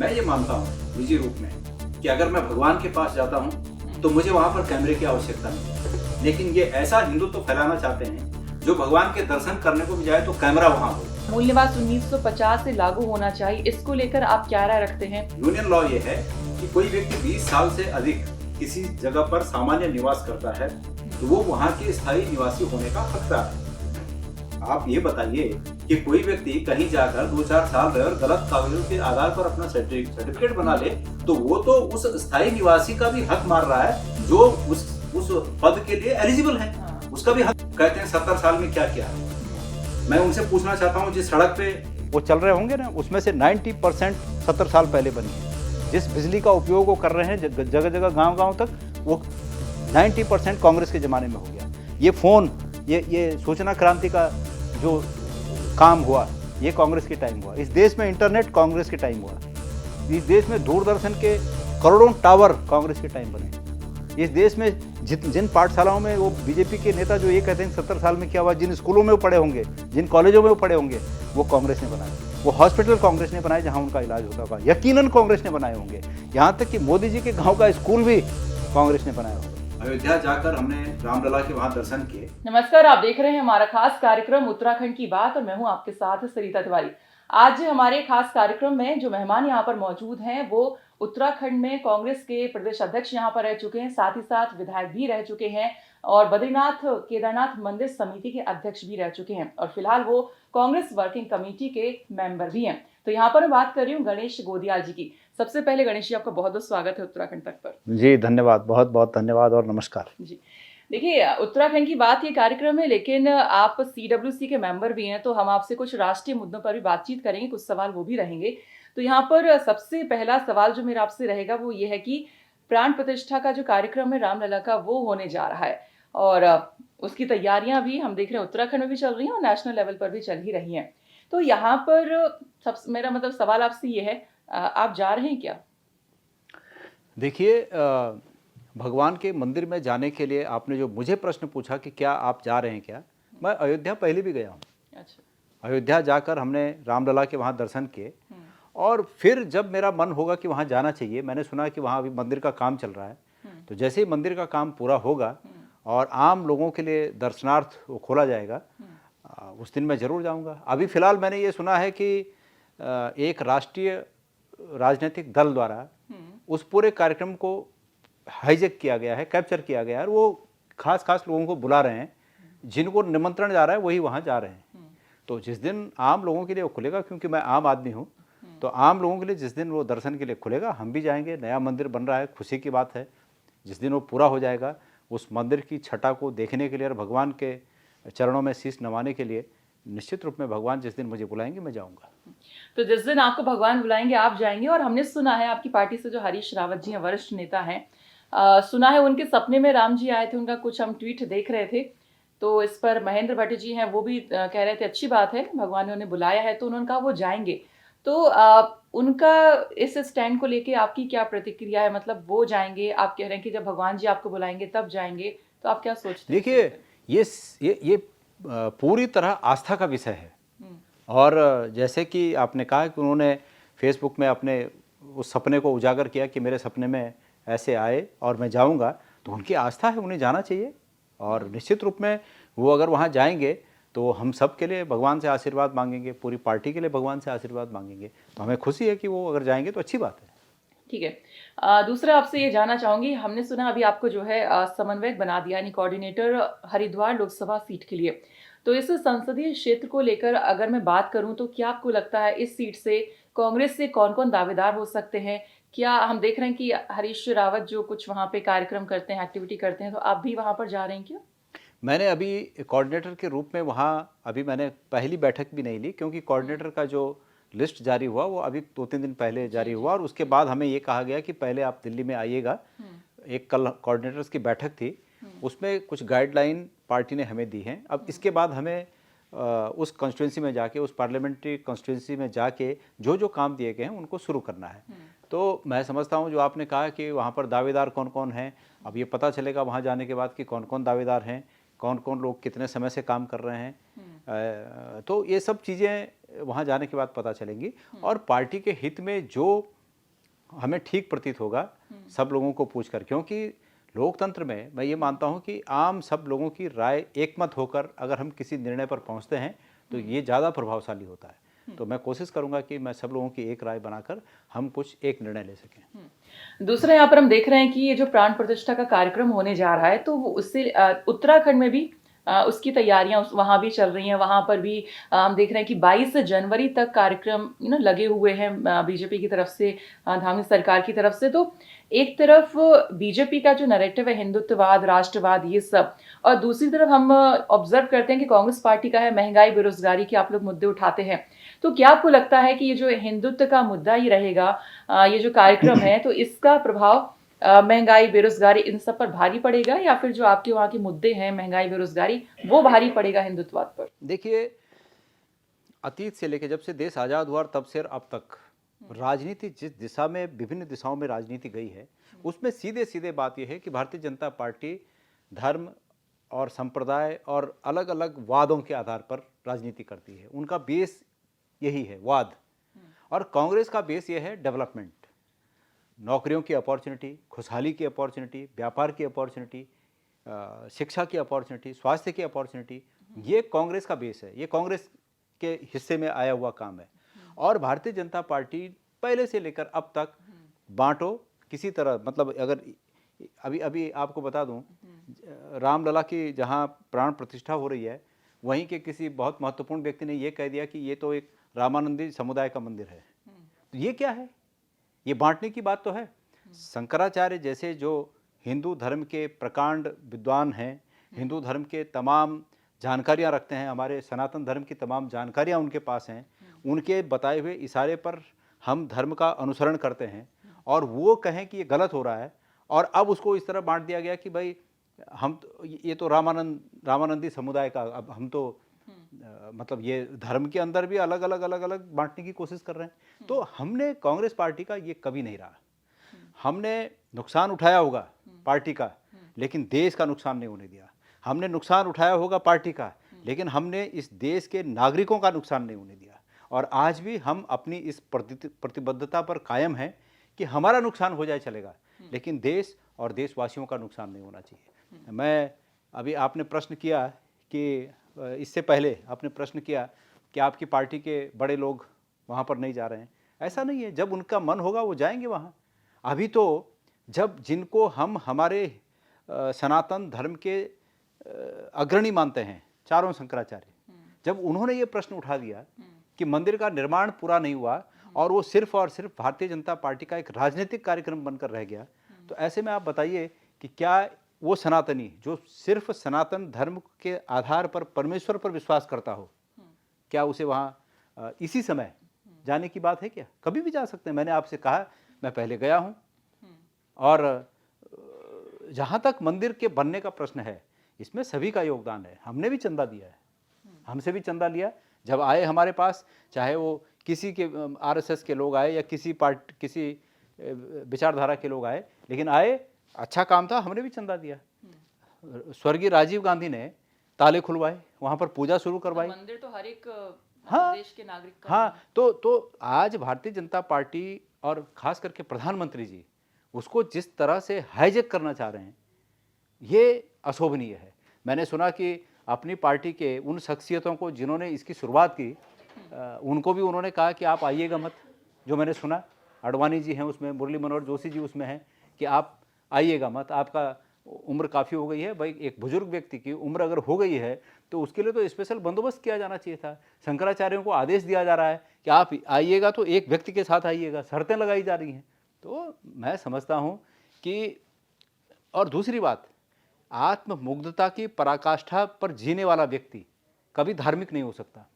मैं ये मानता हूँ निजी रूप में कि अगर मैं भगवान के पास जाता हूँ तो मुझे वहाँ पर कैमरे की आवश्यकता नहीं है, लेकिन ये ऐसा हिंदुत्व तो फैलाना चाहते हैं जो भगवान के दर्शन करने को भी जाए तो कैमरा वहाँ हो। मूल निवास 1950 से लागू होना चाहिए, इसको लेकर आप क्या राय रखते हैं? यूनियन लॉ ये है कि कोई व्यक्ति 20 साल से अधिक किसी जगह पर सामान्य निवास करता है तो वो वहाँ के स्थायी निवासी होने का हकदार है। आप ये बताइए कि कोई व्यक्ति कहीं जाकर 2-4 साल रहे और गलत कागजों के आधार पर अपना सर्टिफिकेट बना ले तो वो तो उस स्थायी निवासी का भी हक मार रहा है जो उस पद के लिए एलिजिबल है, उसका भी हक। कहते हैं 70 साल में क्या किया है। मैं उनसे पूछना चाहता हूँ जिस सड़क पे वो चल रहे होंगे ना उसमें से 90% 70 साल पहले बनी है। जिस बिजली का उपयोग वो कर रहे हैं जगह जगह गांव तक, वो 90% कांग्रेस के ज़माने में हो गया। ये फ़ोन, ये सूचना क्रांति का जो काम हुआ ये कांग्रेस के टाइम हुआ। इस देश में इंटरनेट कांग्रेस के टाइम हुआ। इस देश में दूरदर्शन के करोड़ों टावर कांग्रेस के टाइम बने। इस देश में जिन पाठशालाओं में वो बीजेपी के नेता जो ये कहते हैं 70 साल में क्या हुआ, जिन स्कूलों में वो पढ़े होंगे, जिन कॉलेजों में वो पढ़े होंगे, वो कांग्रेस ने बनाए। वो हॉस्पिटल कांग्रेस ने बनाए जहां उनका इलाज होता होगा, यकीनन कांग्रेस ने बनाए होंगे। यहाँ तक कि मोदी जी के गाँव का स्कूल भी कांग्रेस ने बनाया होगा। अयोध्या जाकर हमने रामलला के वहां दर्शन किए। नमस्कार, आप देख रहे हैं हमारा खास कार्यक्रम उत्तराखंड की बात और मैं हूं आपके साथ सरिता तिवारी। आज हमारे खास कार्यक्रम में जो मेहमान यहाँ पर मौजूद हैं वो उत्तराखंड में कांग्रेस के प्रदेश अध्यक्ष यहाँ पर रह चुके हैं, साथ ही साथ विधायक भी रह चुके हैं और बद्रीनाथ केदारनाथ मंदिर समिति के अध्यक्ष भी रह चुके हैं और फिलहाल वो कांग्रेस वर्किंग कमेटी के मेंबर भी हैं। तो यहाँ पर मैं बात कर रही हूँ गणेश गोदियाल जी की। सबसे पहले गणेश जी, आपका बहुत बहुत स्वागत है उत्तराखंड तक पर। जी धन्यवाद, बहुत बहुत धन्यवाद और नमस्कार जी। देखिए, उत्तराखंड की बात ये कार्यक्रम है, लेकिन आप सीडब्ल्यूसी के मेंबर भी हैं, तो हम आपसे कुछ राष्ट्रीय मुद्दों पर भी बातचीत करेंगे, कुछ सवाल वो भी रहेंगे। तो यहाँ पर सबसे पहला सवाल जो मेरा आपसे रहेगा वो ये है कि प्राण प्रतिष्ठा का जो कार्यक्रम है रामलला का, वो होने जा रहा है और उसकी तैयारियां भी हम देख रहे हैं उत्तराखंड में भी चल रही हैं और नेशनल लेवल पर भी चल ही रही हैं। तो यहाँ पर मेरा मतलब सवाल आपसे ये है, आप जा रहे हैं क्या? देखिए, भगवान के मंदिर में जाने के लिए आपने जो मुझे प्रश्न पूछा कि क्या आप जा रहे हैं क्या, मैं अयोध्या पहले भी गया हूँ। अच्छा। अयोध्या जाकर हमने रामलला के वहाँ दर्शन किए और फिर जब मेरा मन होगा कि वहाँ जाना चाहिए, मैंने सुना कि वहाँ अभी मंदिर का काम चल रहा है, तो जैसे ही मंदिर का काम पूरा होगा और आम लोगों के लिए दर्शनार्थ वो खोला जाएगा, उस दिन मैं ज़रूर जाऊँगा। अभी फ़िलहाल मैंने ये सुना है कि एक राष्ट्रीय राजनीतिक दल द्वारा उस पूरे कार्यक्रम को हाईजैक किया गया है, कैप्चर किया गया है और वो खास लोगों को बुला रहे हैं, जिनको निमंत्रण जा रहा है वही वहाँ जा रहे हैं। तो जिस दिन आम लोगों के लिए वो खुलेगा, क्योंकि मैं आम आदमी हूँ, तो आम लोगों के लिए जिस दिन वो दर्शन के लिए खुलेगा हम भी जाएंगे। नया मंदिर बन रहा है, खुशी की बात है। जिस दिन वो पूरा हो जाएगा उस मंदिर की छटा को देखने के लिए और भगवान के चरणों में शीश नवाने के लिए निश्चित रूप में भगवान जिस दिन मुझे बुलाएंगे मैं जाऊँगा। तो जिस दिन आपको भगवान बुलाएंगे आप जाएंगे। और हमने सुना है आपकी पार्टी से जो हरीश रावत जी हैं, वरिष्ठ नेता हैं, सुना है उनके सपने में राम जी आए थे, उनका कुछ हम ट्वीट देख रहे थे। तो इस पर महेंद्र भट्ट जी हैं, वो भी कह रहे थे अच्छी बात है, भगवान ने उन्हें बुलाया है, तो उन्होंने कहा वो जाएंगे। तो उनका इस स्टैंड को लेके आपकी क्या प्रतिक्रिया है? मतलब वो जाएंगे, आप कह रहे हैं कि जब भगवान जी आपको बुलाएंगे तब जाएंगे, तो आप क्या सोचते हैं? देखिए, ये पूरी तरह आस्था का विषय है। और जैसे कि आपने कहा कि उन्होंने फेसबुक में अपने उस सपने को उजागर किया कि मेरे सपने में ऐसे आए और मैं जाऊंगा, तो उनकी आस्था है, उन्हें जाना चाहिए। और निश्चित रूप में वो अगर वहाँ जाएंगे तो हम सब के लिए भगवान से आशीर्वाद मांगेंगे, पूरी पार्टी के लिए भगवान से आशीर्वाद मांगेंगे। तो हमें खुशी है कि वो अगर जाएंगे तो अच्छी बात है। ठीक है। दूसरा आपसे ये जानना चाहूंगी, हमने सुना अभी आपको जो है समन्वयक बना दिया, यानी कोऑर्डिनेटर हरिद्वार लोकसभा सीट के लिए। तो इस संसदीय क्षेत्र को लेकर अगर मैं बात करूं तो क्या आपको लगता है इस सीट से कांग्रेस से कौन कौन दावेदार हो सकते हैं? क्या हम देख रहे हैं कि हरीश रावत जो कुछ वहां पे कार्यक्रम करते हैं, एक्टिविटी करते हैं, तो आप भी वहां पर जा रहे हैं क्या? मैंने अभी कोऑर्डिनेटर के रूप में वहाँ अभी मैंने पहली बैठक भी नहीं ली, क्योंकि कोऑर्डिनेटर का जो लिस्ट जारी हुआ वो अभी 2-3 दिन पहले जारी हुआ और उसके बाद हमें ये कहा गया कि पहले आप दिल्ली में आइएगा। एक कल कोऑर्डिनेटर्स की बैठक थी, उसमें कुछ गाइडलाइन पार्टी ने हमें दी हैं। अब इसके बाद हमें उस कॉन्स्टिट्यूंसी में जाके, उस पार्लियामेंट्री कॉन्स्टिट्यूंसी में जाके जो जो काम दिए गए हैं उनको शुरू करना है। तो मैं समझता हूँ जो आपने कहा कि वहाँ पर दावेदार कौन कौन हैं, अब ये पता चलेगा वहाँ जाने के बाद कि कौन कौन दावेदार हैं, कौन कौन लोग कितने समय से काम कर रहे हैं। तो ये सब चीज़ें वहाँ जाने के बाद पता चलेंगी और पार्टी के हित में जो हमें ठीक प्रतीत होगा सब लोगों को पूछकर, क्योंकि लोकतंत्र में मैं ये मानता हूँ कि आम सब लोगों की राय एकमत होकर अगर हम किसी निर्णय पर पहुँचते हैं तो ये ज़्यादा प्रभावशाली होता है। तो मैं कोशिश करूँगा कि मैं सब लोगों की एक राय बनाकर हम कुछ एक निर्णय ले सकें। दूसरा यहाँ पर हम देख रहे हैं कि ये जो प्राण प्रतिष्ठा का कार्यक्रम होने जा रहा है, तो वो उससे उत्तराखंड में भी उसकी तैयारियां वहां भी चल रही हैं। वहां पर भी हम देख रहे हैं कि 22 जनवरी तक कार्यक्रम लगे हुए हैं बीजेपी की तरफ से, धामी सरकार की तरफ से। तो एक तरफ बीजेपी का जो नैरेटिव है हिंदुत्ववाद, राष्ट्रवाद, ये सब, और दूसरी तरफ हम ऑब्जर्व करते हैं कि कांग्रेस पार्टी का है महंगाई, बेरोजगारी के आप लोग मुद्दे उठाते हैं। तो क्या आपको लगता है कि ये जो हिंदुत्व का मुद्दा ही रहेगा, ये जो कार्यक्रम है, तो इसका प्रभाव महंगाई, बेरोजगारी इन सब पर भारी पड़ेगा, या फिर जो आपके वहाँ के मुद्दे हैं महंगाई, बेरोजगारी, वो भारी पड़ेगा हिंदुत्ववाद पर? देखिए, अतीत से लेकर जब से देश आज़ाद हुआ तब से अब तक राजनीति जिस दिशा में, विभिन्न दिशाओं में राजनीति गई है, उसमें सीधे सीधे बात यह है कि भारतीय जनता पार्टी धर्म और संप्रदाय और अलग अलग वादों के आधार पर राजनीति करती है। उनका बेस यही है, वाद। और कांग्रेस का बेस ये है डेवलपमेंट, नौकरियों की अपॉर्चुनिटी, खुशहाली की अपॉर्चुनिटी, व्यापार की अपॉर्चुनिटी, शिक्षा की अपॉर्चुनिटी, स्वास्थ्य की अपॉर्चुनिटी। ये कांग्रेस का बेस है, ये कांग्रेस के हिस्से में आया हुआ काम है। और भारतीय जनता पार्टी पहले से लेकर अब तक बांटो किसी तरह, मतलब अगर अभी अभी आपको बता दूं, रामलला की जहां प्राण प्रतिष्ठा हो रही है, वहीं के किसी बहुत महत्वपूर्ण व्यक्ति ने यह कह दिया कि ये तो एक रामानंदी समुदाय का मंदिर है। तो ये क्या है? ये बांटने की बात तो है। शंकराचार्य जैसे जो हिंदू धर्म के प्रकांड विद्वान हैं, हिंदू धर्म के तमाम जानकारियां रखते हैं, हमारे सनातन धर्म की तमाम जानकारियां उनके पास हैं, उनके बताए हुए इशारे पर हम धर्म का अनुसरण करते हैं, और वो कहें कि ये गलत हो रहा है और अब उसको इस तरह बांट दिया गया कि भाई हम तो, ये तो रामानंदी समुदाय का, अब हम तो मतलब ये धर्म के अंदर भी अलग अलग बांटने की कोशिश कर रहे हैं। तो हमने कांग्रेस पार्टी का ये कभी नहीं रहा। हमने नुकसान उठाया होगा पार्टी का, लेकिन देश का नुकसान नहीं होने दिया। हमने नुकसान उठाया होगा पार्टी का, लेकिन हमने इस देश के नागरिकों का नुकसान नहीं होने दिया। और आज भी हम अपनी इस प्रतिबद्धता पर कायम हैं कि हमारा नुकसान हो जाए चलेगा, लेकिन देश और देशवासियों का नुकसान नहीं होना चाहिए। मैं अभी, आपने प्रश्न किया कि इससे पहले आपने प्रश्न किया कि आपकी पार्टी के बड़े लोग वहाँ पर नहीं जा रहे हैं। ऐसा नहीं है, जब उनका मन होगा वो जाएंगे वहाँ। अभी तो जब जिनको हम हमारे सनातन धर्म के अग्रणी मानते हैं, चारों शंकराचार्य, जब उन्होंने ये प्रश्न उठा दिया कि मंदिर का निर्माण पूरा नहीं हुआ और वो सिर्फ और सिर्फ भारतीय जनता पार्टी का एक राजनीतिक कार्यक्रम बनकर रह गया, तो ऐसे में आप बताइए कि क्या वो सनातनी जो सिर्फ सनातन धर्म के आधार पर परमेश्वर पर विश्वास करता हो, क्या उसे वहाँ इसी समय जाने की बात है? क्या कभी भी जा सकते हैं? मैंने आपसे कहा, मैं पहले गया हूँ। और जहाँ तक मंदिर के बनने का प्रश्न है, इसमें सभी का योगदान है। हमने भी चंदा दिया है, हमसे भी चंदा लिया। जब आए हमारे पास, चाहे वो किसी के आरएसएस के लोग आए या किसी विचारधारा के लोग आए, लेकिन आए, अच्छा काम था, हमने भी चंदा दिया। स्वर्गीय राजीव गांधी ने ताले खुलवाए, वहाँ पर पूजा शुरू करवाई। मंदिर तो हर एक देश के नागरिक का। हाँ, तो आज भारतीय जनता पार्टी और खास करके प्रधानमंत्री जी उसको जिस तरह से हाईजैक करना चाह रहे हैं, ये अशोभनीय है। मैंने सुना कि अपनी पार्टी के उन शख्सियतों को जिन्होंने इसकी शुरुआत की, उनको भी उन्होंने कहा कि आप आइएगा मत। जो मैंने सुना, अडवाणी जी हैं उसमें, मुरली मनोहर जोशी जी उसमें हैं, कि आप आइएगा मत, आपका उम्र काफ़ी हो गई है। भाई, एक बुजुर्ग व्यक्ति की उम्र अगर हो गई है तो उसके लिए तो स्पेशल बंदोबस्त किया जाना चाहिए था। शंकराचार्यों को आदेश दिया जा रहा है कि आप आइएगा तो एक व्यक्ति के साथ आइएगा, शर्तें लगाई जा रही हैं। तो मैं समझता हूँ कि, और दूसरी बात, आत्ममुग्धता की पराकाष्ठा पर जीने वाला व्यक्ति कभी धार्मिक नहीं हो सकता।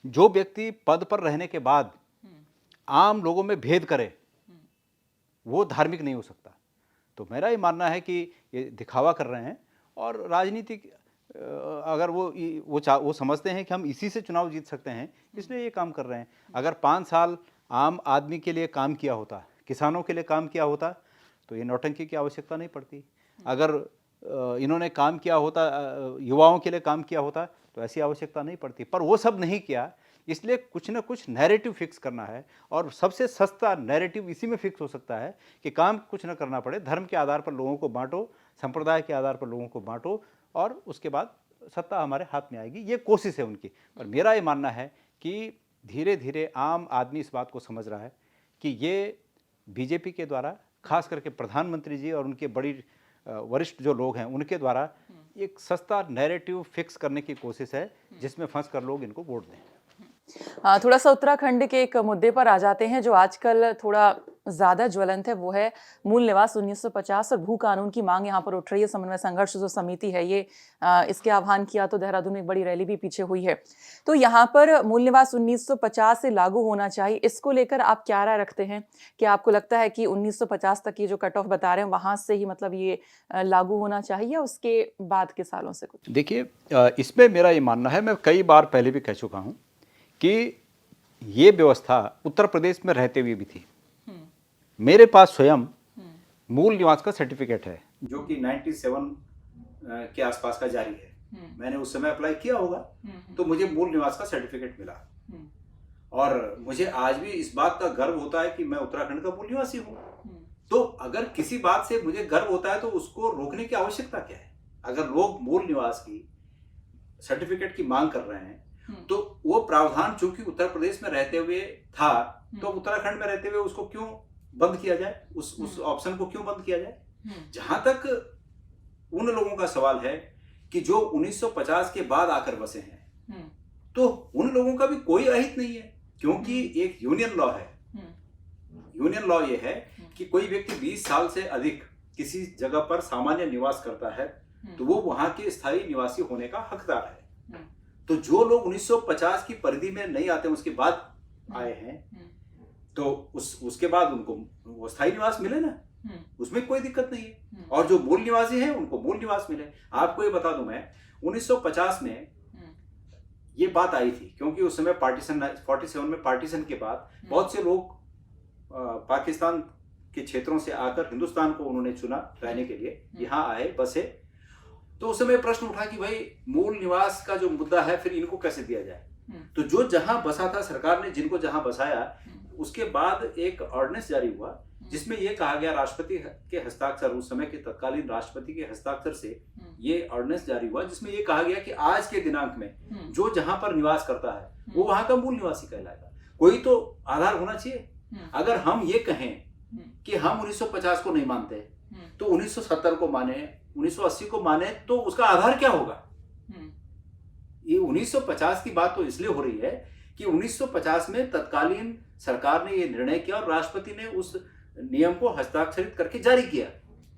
जो व्यक्ति पद पर रहने के बाद आम लोगों में भेद करे, वो धार्मिक नहीं हो सकता। तो मेरा ये मानना है कि ये दिखावा कर रहे हैं, और राजनीतिक अगर वो समझते हैं कि हम इसी से चुनाव जीत सकते हैं, इसलिए ये काम कर रहे हैं। अगर 5 साल आम आदमी के लिए काम किया होता, किसानों के लिए काम किया होता, तो ये नौटंकी की आवश्यकता नहीं पड़ती। अगर इन्होंने काम किया होता, युवाओं के लिए काम किया होता, तो ऐसी आवश्यकता नहीं पड़ती। पर वो सब नहीं किया, इसलिए कुछ ना कुछ नैरेटिव फिक्स करना है और सबसे सस्ता नैरेटिव इसी में फिक्स हो सकता है कि काम कुछ ना करना पड़े, धर्म के आधार पर लोगों को बांटो, संप्रदाय के आधार पर लोगों को बांटो और उसके बाद सत्ता हमारे हाथ में आएगी। ये कोशिश है उनकी। पर मेरा ये मानना है कि धीरे धीरे आम आदमी इस बात को समझ रहा है कि ये बीजेपी के द्वारा, खास करके प्रधानमंत्री जी और उनके बड़ी वरिष्ठ जो लोग हैं उनके द्वारा एक सस्ता नैरेटिव फिक्स करने की कोशिश है जिसमें फंस कर लोग इनको वोट दें। हाँ, थोड़ा सा उत्तराखंड के एक मुद्दे पर आ जाते हैं जो आजकल थोड़ा ज्यादा ज्वलंत है, वो है मूल निवास 1950 और भू कानून की मांग यहाँ पर उठ रही है। समन्वय संघर्ष जो समिति है ये इसके आह्वान किया तो देहरादून में एक बड़ी रैली भी पीछे हुई है। तो यहाँ पर मूल निवास 1950 से लागू होना चाहिए, इसको लेकर आप क्या राय रखते हैं? कि आपको लगता है कि 1950 तक ये जो कट ऑफ बता रहे हैं वहां से ही मतलब ये लागू होना चाहिए या उसके बाद के सालों से कुछ? देखिए, इसमें मेरा ये मानना है, मैं कई बार पहले भी कह चुका हूँ कि ये व्यवस्था उत्तर प्रदेश में रहते हुए भी थी। मेरे पास स्वयं मूल निवास का सर्टिफिकेट है जो कि 97 के आसपास का जारी है। मैंने उस समय अप्लाई किया होगा तो मुझे मूल निवास का सर्टिफिकेट मिला और मुझे आज भी इस बात का गर्व होता है कि मैं उत्तराखंड का मूल निवासी हूँ। तो अगर किसी बात से मुझे गर्व होता है तो उसको रोकने की आवश्यकता क्या है? अगर लोग मूल निवास की सर्टिफिकेट की मांग कर रहे हैं तो वो प्रावधान चूंकि उत्तर प्रदेश में रहते हुए था तो उत्तराखंड में रहते हुए उसको क्यों बंद किया जाए, उस ऑप्शन को क्यों बंद किया जाए? जहां तक उन लोगों का सवाल है कि जो 1950 के बाद आकर बसे हैं तो उन लोगों का भी कोई अहित नहीं है, क्योंकि एक यूनियन लॉ है। यूनियन लॉ ये है कि कोई व्यक्ति 20 साल से अधिक किसी जगह पर सामान्य निवास करता है तो वो वहां के स्थायी निवासी होने का हकदार है। तो जो लोग 1950 की परिधि में नहीं आते उसके बाद आए हैं तो उसके बाद उनको वो स्थायी निवास मिले ना, उसमें कोई दिक्कत नहीं है। और जो मूल निवासी हैं उनको मूल निवास मिले। आपको ये बता दूं, मैं 1950 में ये बात आई थी क्योंकि उस समय पार्टीशन 47 में पार्टीशन के बाद बहुत से लोग पाकिस्तान के क्षेत्रों से आकर हिंदुस्तान को उन्होंने चुना रहने के लिए, यहाँ आए, बसे। तो उस समय प्रश्न उठा कि भाई मूल निवास का जो मुद्दा है फिर इनको कैसे दिया जाए। तो जो जहां बसा था, सरकार ने जिनको जहां बसाया, उसके बाद एक ऑर्डिनेंस जारी हुआ जिसमें यह कहा गया, राष्ट्रपति के हस्ताक्षर, उस समय के तत्कालीन राष्ट्रपति के हस्ताक्षर से ये ऑर्डिनेंस जारी हुआ जिसमें यह कहा गया कि आज के दिनांक में जो जहां पर निवास करता है वो वहां का मूल निवासी कहलाएगा। कोई तो आधार होना चाहिए। अगर हम ये कहें कि हम 1950 को नहीं मानते तो 1970 को माने, 1980 को माने, तो उसका आधार क्या होगा? ये 1950 की बात तो इसलिए हो रही है कि 1950 में तत्कालीन सरकार ने ये निर्णय किया और राष्ट्रपति ने उस नियम को हस्ताक्षरित करके जारी किया।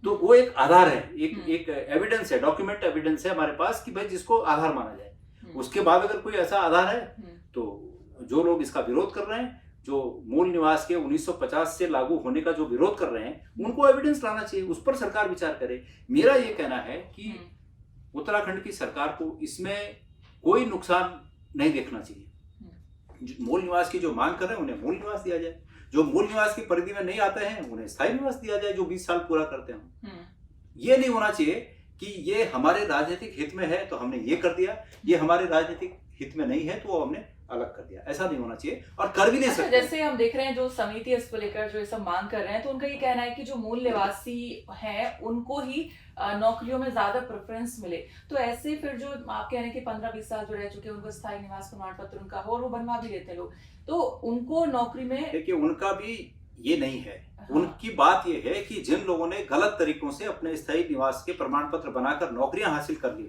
तो वो एक आधार है, एक एविडेंस है, डॉक्यूमेंट एविडेंस है हमारे पास कि भाई जिसको आधार माना जाए। उसके बाद अगर कोई ऐसा आधार है तो जो लोग इसका विरोध कर रहे हैं, जो मूल निवास के 1950 से लागू होने का जो विरोध कर रहे हैं, उनको एविडेंस लाना चाहिए, उस पर सरकार विचार करे। मेरा ये कहना है कि उत्तराखंड की सरकार को इसमें कोई नुकसान नहीं देखना चाहिए। मूल निवास की जो मांग कर रहे हैं उन्हें मूल निवास दिया जाए, जो मूल निवास की परिधि में नहीं आते हैं उन्हें स्थायी निवास दिया जाए जो 20 साल पूरा करते हैं। ये नहीं होना चाहिए कि ये हमारे राजनीतिक हित में है तो हमने ये कर दिया, ये हमारे राजनीतिक हित में नहीं है तो वो हमने अलग कर दिया। ऐसा नहीं होना चाहिए और कर भी नहीं सकते। जैसे हम देख रहे हैं जो समिति इसको लेकर जो ये सब मांग कर रहे हैं तो उनका ये कहना है कि जो मूल निवासी है उनको ही नौकरियों में ज्यादा प्रेफरेंस मिले। तो ऐसे फिर जो आप कह रहे हैं कि 15-20 साल जो रह चुके हैं उनको स्थायी निवास प्रमाण पत्र उनका हो और वो बनवा भी लेते हैं लोग, तो उनको नौकरी में, देखिए उनका भी ये नहीं है। उनकी बात ये है कि जिन लोगों ने गलत तरीकों से अपने स्थायी निवास के प्रमाण पत्र बनाकर नौकरियां हासिल कर ली,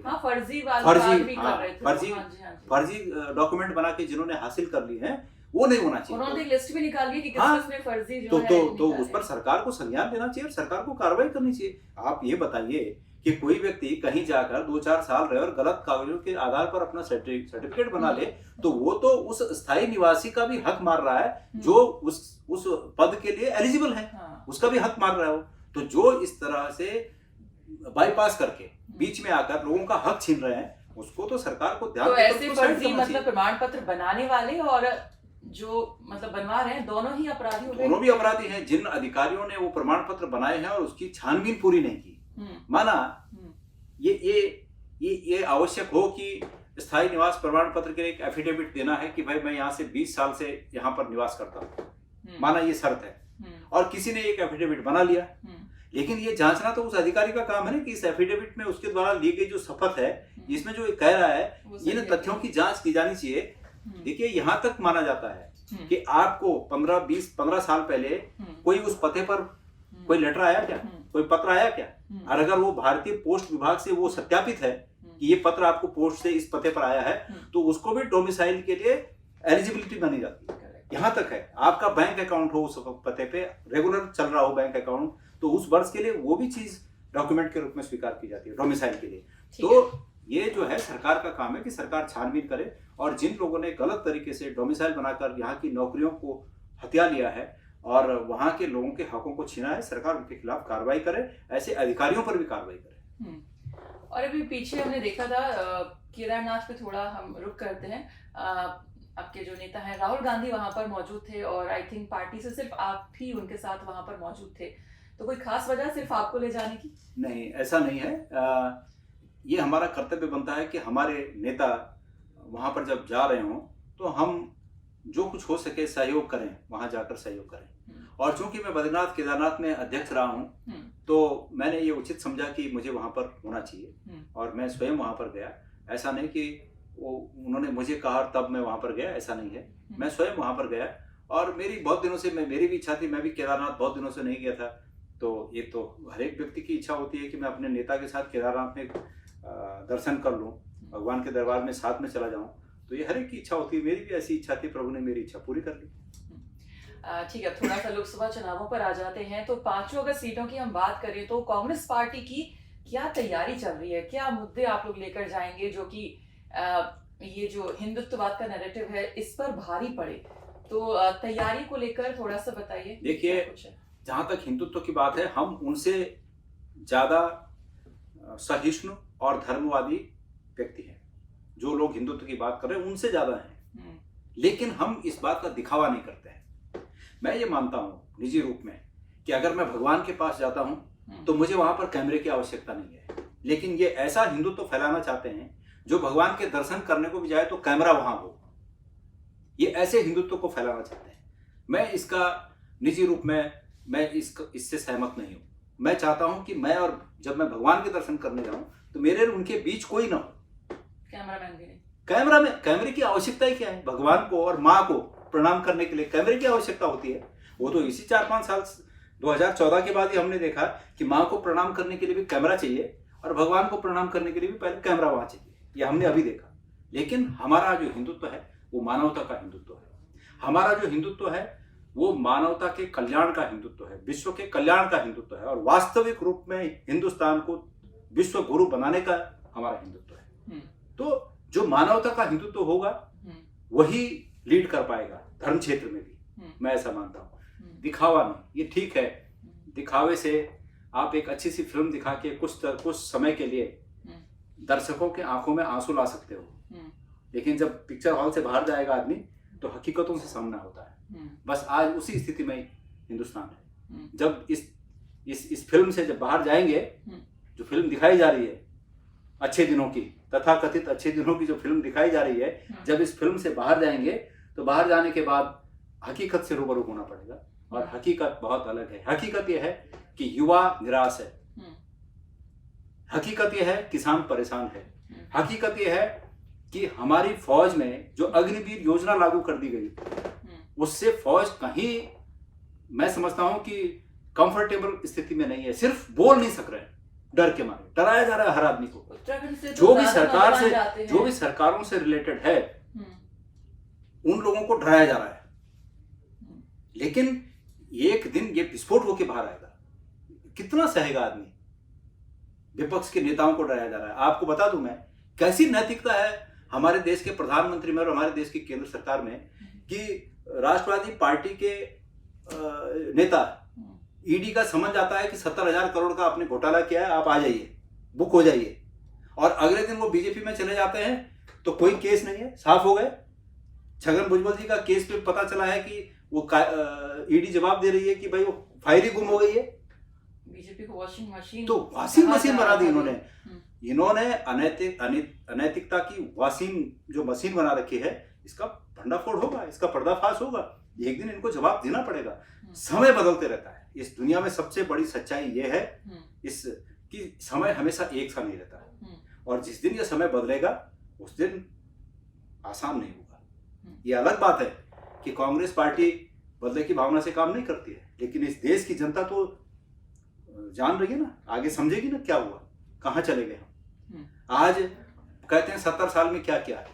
फर्जी डॉक्यूमेंट बना के जिन्होंने हासिल कर ली है, वो नहीं होना चाहिए। उन्होंने लिस्ट भी निकाल ली कि किसने फर्जी जो है तो उस पर सरकार को संज्ञान लेना चाहिए और सरकार को कार्रवाई करनी चाहिए। आप ये बताइए कि कोई व्यक्ति कहीं जाकर 2-4 साल रहे और गलत कागजों के आधार पर अपना सर्टिफिकेट बना ले तो वो तो उस स्थायी निवासी का भी हक मार रहा है जो उस पद के लिए एलिजिबल है, उसका भी हक मार रहा है वो। तो जो इस तरह से बाईपास करके बीच में आकर लोगों का हक छीन रहे हैं उसको तो सरकार को ध्यान तो ऐसे फर्जी मतलब प्रमाण पत्र बनाने वाले और जो मतलब बनवा रहे हैं दोनों ही अपराधी हो गए। दोनों भी अपराधी हैं। जिन अधिकारियों ने वो प्रमाण पत्र बनाए हैं और उसकी छानबीन पूरी नहीं की, माना ये आवश्यक हो कि स्थायी निवास प्रमाण पत्र के लिए एक एफिडेविट देना है कि भाई मैं यहाँ से 20 साल से यहाँ पर निवास करता हूँ, माना ये शर्त है, और किसी ने एक एफिडेविट बना लिया, लेकिन ये जांचना तो उस अधिकारी का काम है ना कि इस एफिडेविट में उसके द्वारा ली गई जो शपथ है, इसमें जो कह रहा है इन तथ्यों की जांच की जानी चाहिए। देखिए यहाँ तक माना जाता है कि आपको 15 साल पहले कोई उस पते पर कोई लेटर आया क्या, कोई पत्र आया क्या, और अगर वो भारतीय पोस्ट विभाग से वो सत्यापित है कि ये पत्र आपको पोस्ट से इस पते पर आया है, तो उसको भी डोमिसाइल के लिए एलिजिबिलिटी बनी जाती है। यहाँ तक है आपका बैंक अकाउंट हो उस पते पे, रेगुलर चल रहा हो बैंक अकाउंट, तो उस वर्ष के लिए वो भी चीज डॉक्यूमेंट के रूप में स्वीकार की जाती है डोमिसाइल के लिए। तो ये जो है सरकार का काम है कि सरकार छानबीन करे, और जिन लोगों ने गलत तरीके से डोमिसाइल बनाकर यहाँ की नौकरियों को हत्या लिया है और वहाँ के लोगों के हकों को छीना है, सरकार उनके खिलाफ कार्रवाई करे, ऐसे अधिकारियों पर भी कार्रवाई करे। और अभी पीछे हमने देखा था केदारनाथ पे थोड़ा हम रुक करते हैं, आपके जो नेता हैं राहुल गांधी वहां पर मौजूद थे, और आई थिंक पार्टी से सिर्फ आप ही उनके साथ वहां पर मौजूद थे, तो कोई खास वजह सिर्फ आपको ले जाने की? नहीं, ऐसा नहीं है। ये हमारा कर्तव्य बनता है कि हमारे नेता वहां पर जब जा रहे हों तो हम जो कुछ हो सके सहयोग करें, वहां जाकर सहयोग करें। और चूंकि मैं बद्रीनाथ केदारनाथ में अध्यक्ष रहा हूं, तो मैंने ये उचित समझा कि मुझे वहां पर होना चाहिए, और मैं स्वयं वहां पर गया। ऐसा नहीं कि वो उन्होंने मुझे कहा तब मैं वहां पर गया, ऐसा नहीं है, मैं स्वयं वहां पर गया। और मेरी बहुत दिनों से मेरी भी इच्छा थी, मैं भी केदारनाथ बहुत दिनों से नहीं गया था। तो ये तो हर एक व्यक्ति की इच्छा होती है कि मैं अपने नेता के साथ केदारनाथ में दर्शन कर लूं, भगवान के दरबार में साथ में चला जाऊं। तो ये हर एक की इच्छा होती है, मेरी भी ऐसी इच्छा थी, प्रभु ने मेरी इच्छा पूरी कर ली। ठीक है, थोड़ा सा लोकसभा चुनावों पर आ जाते हैं। तो 5 अगर सीटों की हम बात करें तो कांग्रेस पार्टी की क्या तैयारी चल रही है, क्या मुद्दे आप लोग लेकर जाएंगे जो कि ये जो हिंदुत्ववाद का नैरेटिव है इस पर भारी पड़े, तो तैयारी को लेकर थोड़ा सा बताइए। देखिए, जहां तक हिंदुत्व की बात है, हम उनसे ज्यादा सहिष्णु और धर्मवादी व्यक्ति हैं। जो लोग हिंदुत्व की बात कर रहे हैं उनसे ज्यादा हैं, लेकिन हम इस बात का दिखावा नहीं करते हैं। मैं ये मानता हूं निजी रूप में कि अगर मैं भगवान के पास जाता हूं तो मुझे वहां पर कैमरे की आवश्यकता नहीं है, लेकिन ये ऐसा हिंदुत्व फैलाना चाहते हैं जो भगवान के दर्शन करने को भी जाए तो कैमरा वहां हो। ये ऐसे हिंदुत्व को फैलाना चाहते हैं। मैं इसका निजी रूप में मैं इससे सहमत नहीं हूं। मैं चाहता हूं कि मैं और जब मैं भगवान के दर्शन करने जाऊं तो मेरे और उनके बीच कोई ना हो, कैमरामैन भी नहीं। कैमरे की आवश्यकता ही क्या है? भगवान को और माँ को प्रणाम करने के लिए कैमरे की आवश्यकता होती है। वो तो इसी 4-5 साल 2014 के बाद ही हमने देखा कि माँ को प्रणाम करने के लिए भी कैमरा चाहिए और भगवान को प्रणाम करने के लिए भी पहले कैमरा वहां चाहिए। ये हमने अभी देखा। लेकिन हमारा जो हिंदुत्व है वो मानवता का हिंदुत्व है। हमारा जो हिंदुत्व है वो मानवता के कल्याण का हिंदुत्व है, विश्व के कल्याण का हिंदुत्व है, और वास्तविक रूप में हिंदुस्तान को विश्व गुरु बनाने का हमारा हिंदुत्व है। तो जो मानवता का हिंदुत्व होगा वही लीड कर पाएगा धर्म क्षेत्र में भी, मैं ऐसा मानता हूँ। दिखावा नहीं, ये ठीक है, दिखावे से आप एक अच्छी सी फिल्म दिखा के कुछ समय के लिए दर्शकों के आंखों में आंसू ला सकते हो, लेकिन जब पिक्चर हॉल से बाहर जाएगा आदमी तो हकीकतों से सामना होता है। बस आज उसी स्थिति में हिंदुस्तान है। जब इस फिल्म से जब बाहर जाएंगे, जो फिल्म दिखाई जा रही है अच्छे दिनों की, तथाकथित अच्छे दिनों की जो फिल्म दिखाई जा रही है, जब इस फिल्म से बाहर जाएंगे तो बाहर जाने के बाद हकीकत से रूबरू होना पड़ेगा, और हकीकत बहुत अलग है। हकीकत यह है कि युवा निराश है, हकीकत यह है किसान परेशान है, हकीकत यह है कि हमारी फौज में जो अग्निवीर योजना लागू कर दी गई उससे फौज कहीं, मैं समझता हूं कि कंफर्टेबल स्थिति में नहीं है। सिर्फ बोल नहीं सक रहे हैं, डर के मारे डराया जा रहा है हर आदमी को। जो भी सरकारों से रिलेटेड है उन लोगों को डराया जा रहा है, लेकिन एक दिन ये विस्फोट होकर बाहर आएगा। कितना सहेगा आदमी? विपक्ष के नेताओं को डराया जा रहा है। आपको बता दूं मैं, कैसी नैतिकता है हमारे देश के प्रधानमंत्री में और हमारे देश की केंद्र सरकार में कि राष्ट्रवादी पार्टी के नेता ईडी का समझ आता है कि 70,000 करोड़ का आपने घोटाला किया है, आप आ जाइए, बुक हो जाइए, और अगले दिन वो बीजेपी में चले जाते हैं तो कोई केस नहीं है, साफ हो गए। छगन भुजबल जी का केस पे पता चला है कि वो ईडी जवाब दे रही है कि भाई वो फाइल ही गुम हो गई है। बीजेपी को वॉशिंग मशीन, तो वॉशिंग मशीन बना दी इन्होंने। इन्होंने अनैतिकता की वासीन जो मशीन बना रखी है, इसका भंडाफोड़ होगा, इसका पर्दाफाश होगा। एक दिन इनको जवाब देना पड़ेगा। समय बदलते रहता है इस दुनिया में। सबसे बड़ी सच्चाई ये है इस कि समय हमेशा एक सा नहीं रहता है, और जिस दिन ये समय बदलेगा उस दिन आसान नहीं होगा। ये अलग बात है कि कांग्रेस पार्टी बदले की भावना से काम नहीं करती है, लेकिन इस देश की जनता तो जान रही है ना, आगे समझेगी ना क्या हुआ, कहाँ चले गए हम। आज कहते हैं 70 साल में क्या किया है।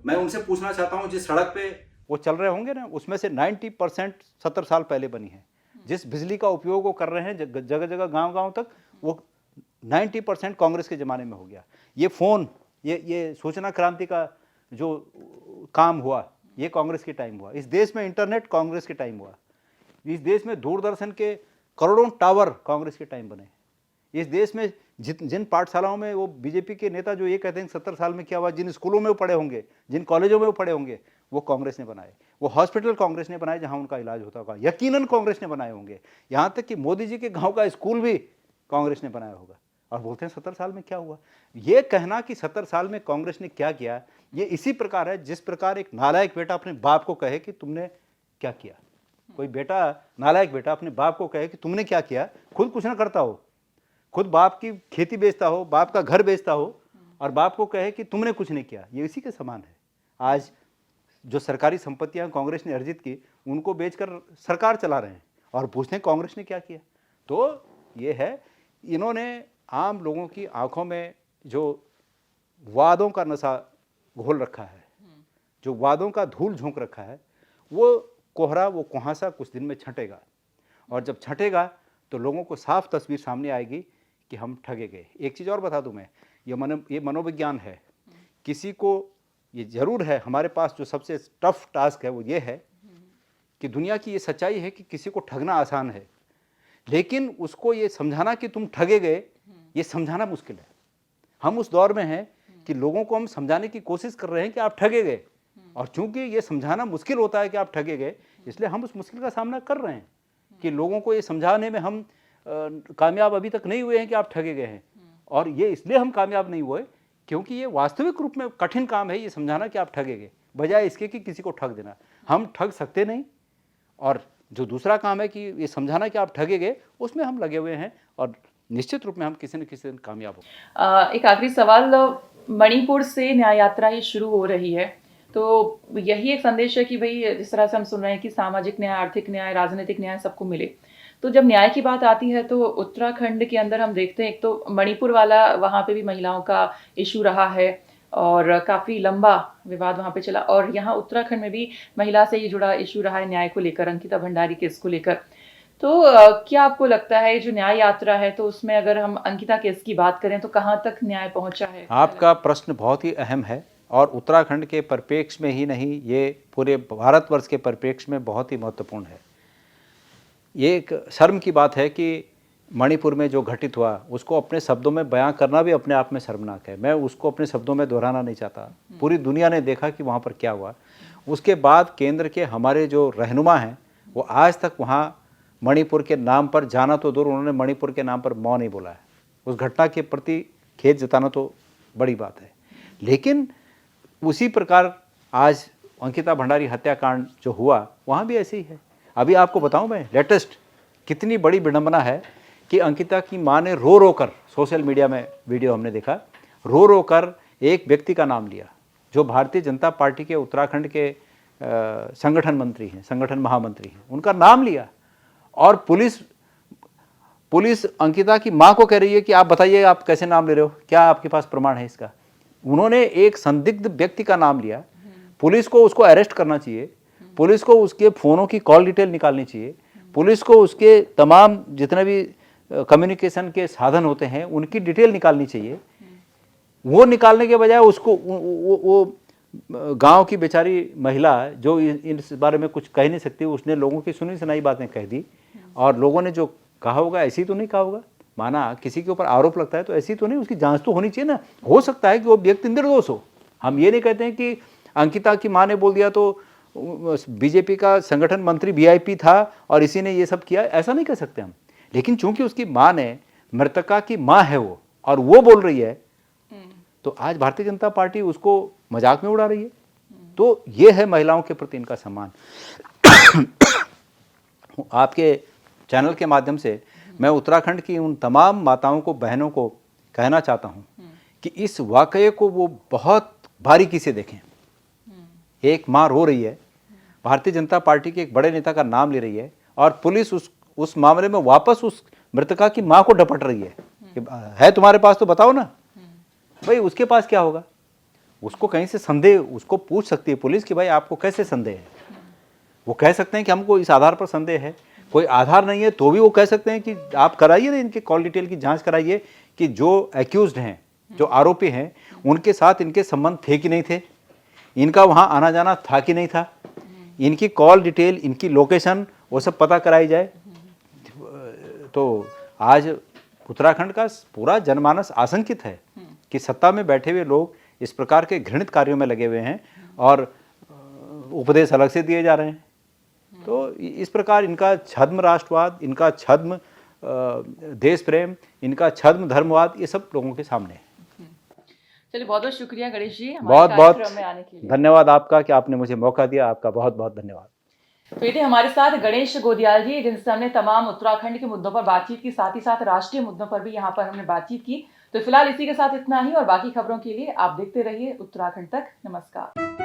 मैं उनसे पूछना चाहता हूँ, जिस सड़क पे वो चल रहे होंगे ना, उसमें से 90% 70 साल पहले बनी है। जिस बिजली का उपयोग वो कर रहे हैं जगह जगह गांव-गांव तक, वो 90% कांग्रेस के ज़माने में हो गया। ये फ़ोन, ये सूचना क्रांति का जो काम हुआ, ये कांग्रेस के टाइम हुआ। इस देश में इंटरनेट कांग्रेस के टाइम हुआ। इस देश में दूरदर्शन के करोड़ों टावर कांग्रेस के टाइम बने। इस देश में जिन पाठशालाओं में वो बीजेपी के नेता जो ये कहते हैं 70 साल में क्या हुआ, जिन स्कूलों में वो पढ़े होंगे, जिन कॉलेजों में वो पढ़े होंगे, वो कांग्रेस ने बनाए। वो हॉस्पिटल कांग्रेस ने बनाए जहां उनका इलाज होता होगा, यकीनन कांग्रेस ने बनाए होंगे। यहाँ तक कि मोदी जी के गाँव का स्कूल भी कांग्रेस ने बनाया होगा। और बोलते हैं 70 साल में क्या हुआ। ये कहना कि 70 साल में कांग्रेस ने क्या किया, ये इसी प्रकार है जिस प्रकार एक नालायक बेटा अपने बाप को कहे कि तुमने क्या किया। कोई बेटा, नालायक बेटा अपने बाप को कहे कि तुमने क्या किया, खुद कुछ ना करता हो, खुद बाप की खेती बेचता हो, बाप का घर बेचता हो, और बाप को कहे कि तुमने कुछ नहीं किया, ये इसी के समान है। आज जो सरकारी संपत्तियां कांग्रेस ने अर्जित की, उनको बेचकर सरकार चला रहे हैं और पूछते हैं कांग्रेस ने क्या किया। तो ये है, इन्होंने आम लोगों की आंखों में जो वादों का नशा घोल रखा है, जो वादों का धूल झोंक रखा है, वो कोहरा, वो कुहासा कुछ दिन में छंटेगा। और जब छंटेगा तो लोगों को साफ तस्वीर सामने आएगी कि हम ठगे गए। एक चीज़ और बता दूं मैं, ये मनोविज्ञान है। किसी को ये जरूर है, हमारे पास जो सबसे टफ टास्क है वो ये है कि दुनिया की ये सच्चाई है कि किसी को ठगना आसान है, लेकिन उसको ये समझाना कि तुम ठगे गए, ये समझाना मुश्किल है। हम उस दौर में हैं कि लोगों को हम समझाने की कोशिश कर रहे हैं कि आप ठगे गए, और चूंकि ये समझाना मुश्किल होता है कि आप ठगे गए, इसलिए हम उस मुश्किल का सामना कर रहे हैं कि लोगों को ये समझाने में हम कामयाब अभी तक नहीं हुए हैं कि आप ठगे गए हैं। और ये इसलिए हम कामयाब नहीं हुए क्योंकि ये वास्तविक रूप में कठिन काम है ये समझाना कि आप ठगे गए, बजाय इसके कि किसी को ठग देना। हम ठग सकते नहीं, और जो दूसरा काम है कि ये समझाना कि आप ठगे गए, उसमें हम लगे हुए हैं, और निश्चित रूप में हम किसी न किसी दिन कामयाब हो। एक आखिरी सवाल, मणिपुर से न्याय यात्रा ही शुरू हो रही है, तो यही एक संदेश है कि भाई जिस तरह से हम सुन रहे हैं कि सामाजिक न्याय, आर्थिक न्याय, राजनीतिक न्याय सबको मिले। तो जब न्याय की बात आती है तो उत्तराखंड के अंदर हम देखते हैं, एक तो मणिपुर वाला, वहाँ पे भी महिलाओं का इशू रहा है और काफ़ी लंबा विवाद वहाँ पे चला, और यहाँ उत्तराखंड में भी महिला से ये जुड़ा इशू रहा है न्याय को लेकर, अंकिता भंडारी केस को लेकर। तो क्या आपको लगता है जो न्याय यात्रा है, तो उसमें अगर हम अंकिता केस की बात करें तो कहाँ तक न्याय पहुँचा है? आपका प्रश्न बहुत ही अहम है, और उत्तराखंड के परिप्रेक्ष्य में ही नहीं, ये पूरे भारतवर्ष के परिप्रेक्ष्य में बहुत ही महत्वपूर्ण है। ये एक शर्म की बात है कि मणिपुर में जो घटित हुआ उसको अपने शब्दों में बयां करना भी अपने आप में शर्मनाक है। मैं उसको अपने शब्दों में दोहराना नहीं चाहता। पूरी दुनिया ने देखा कि वहाँ पर क्या हुआ। उसके बाद केंद्र के हमारे जो रहनुमा हैं, वो आज तक वहाँ मणिपुर के नाम पर, जाना तो दूर, उन्होंने मणिपुर के नाम पर मौ नहीं बोला है। उस घटना के प्रति खेद जताना तो बड़ी बात है, लेकिन उसी प्रकार आज अंकिता भंडारी हत्याकांड जो हुआ, वहाँ भी ऐसे ही है। अभी आपको बताऊं मैं, लेटेस्ट कितनी बड़ी विडंबना है कि अंकिता की मां ने रो रो कर, सोशल मीडिया में वीडियो हमने देखा, रो रो कर एक व्यक्ति का नाम लिया जो भारतीय जनता पार्टी के उत्तराखंड के संगठन मंत्री हैं, संगठन महामंत्री हैं, उनका नाम लिया। और पुलिस अंकिता की मां को कह रही है कि आप बताइए आप कैसे नाम ले रहे हो, क्या आपके पास प्रमाण है इसका। उन्होंने एक संदिग्ध व्यक्ति का नाम लिया। पुलिस को उसको अरेस्ट करना चाहिए, पुलिस को उसके फ़ोनों की कॉल डिटेल निकालनी चाहिए, पुलिस को उसके तमाम जितने भी कम्युनिकेशन के साधन होते हैं उनकी डिटेल निकालनी चाहिए। वो निकालने के बजाय उसको वो गांव की बेचारी महिला जो इस बारे में कुछ कह नहीं सकती, उसने लोगों की सुनी सुनाई बातें कह दी, और लोगों ने जो कहा होगा ऐसी तो नहीं कहा होगा। माना किसी के ऊपर आरोप लगता है तो ऐसी तो नहीं, उसकी जांच तो होनी चाहिए ना। हो सकता है कि वो व्यक्ति निर्दोष हो। हम ये नहीं कहते हैं कि अंकिता की मां ने बोल दिया तो बीजेपी का संगठन मंत्री वीआईपी था और इसी ने ये सब किया, ऐसा नहीं कह सकते हम। लेकिन चूंकि उसकी मां ने, मृतका की मां है वो, और वो बोल रही है, तो आज भारतीय जनता पार्टी उसको मजाक में उड़ा रही है। तो ये है महिलाओं के प्रति इनका सम्मान। आपके चैनल के माध्यम से मैं उत्तराखंड की उन तमाम माताओं को, बहनों को कहना चाहता हूँ कि इस वाकये को वो बहुत बारीकी से देखें। एक माँ रो रही है, भारतीय जनता पार्टी के एक बड़े नेता का नाम ले रही है, और पुलिस उस मामले में वापस उस मृतका की माँ को डपट रही है कि है तुम्हारे पास तो बताओ ना। भाई उसके पास क्या होगा? उसको कहीं से संदेह, उसको पूछ सकती है पुलिस कि भाई आपको कैसे संदेह है। वो कह सकते हैं कि हमको इस आधार पर संदेह है। कोई आधार नहीं है तो भी वो कह सकते हैं कि आप कराइए ना, इनके कॉल डिटेल की जांच कराइए कि जो एक्यूज्ड हैं, जो आरोपी हैं, उनके साथ इनके संबंध थे कि नहीं थे, इनका वहाँ आना जाना था कि नहीं था, इनकी कॉल डिटेल, इनकी लोकेशन, वो सब पता कराई जाए। तो आज उत्तराखंड का पूरा जनमानस आशंकित है कि सत्ता में बैठे हुए लोग इस प्रकार के घृणित कार्यों में लगे हुए हैं और उपदेश अलग से दिए जा रहे हैं। तो इस प्रकार इनका छद्म राष्ट्रवाद, इनका छद्म देश प्रेम, इनका छद्म धर्मवाद, ये सब लोगों के सामने है। चलिए, बहुत बहुत शुक्रिया गणेश जी हमारे बहुत बहुत कार्यक्रम में आने के लिए। धन्यवाद आपका कि आपने मुझे मौका दिया। आपका बहुत बहुत धन्यवाद। तो ये थे हमारे साथ गणेश गोदियाल जी, जिनसे हमने तमाम उत्तराखंड के मुद्दों पर बातचीत की, साथ ही साथ राष्ट्रीय मुद्दों पर भी यहाँ पर हमने बातचीत की। तो फिलहाल इसी के साथ इतना ही, और बाकी खबरों के लिए आप देखते रहिए उत्तराखंड तक। नमस्कार।